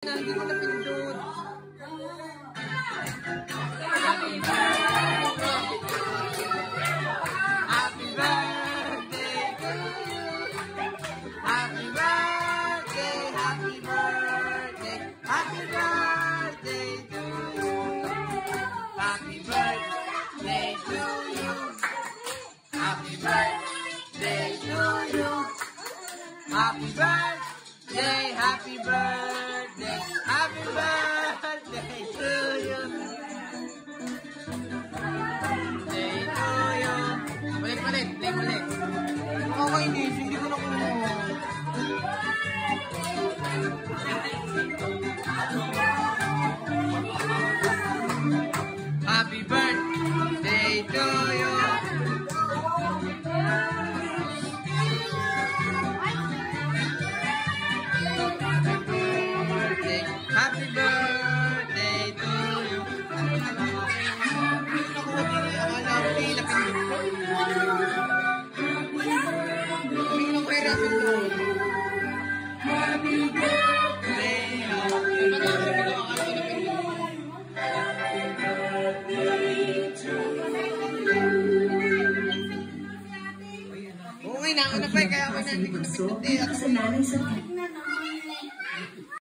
Hindi ko napindot. Happy birthday to you. Happy birthday, happy birthday, happy birthday to you. Happy birthday to you. Happy birthday to you. Happy birthday, happy birthday, happy birthday to you. Birthday to you. Balik, balik. Nakakainis, hindi ko na kumuha. Happy birthday to you. Happy birthday to you. Happy birthday. Okay na, ano pa kaya ako na hindi ko napindot. Sa nanay sa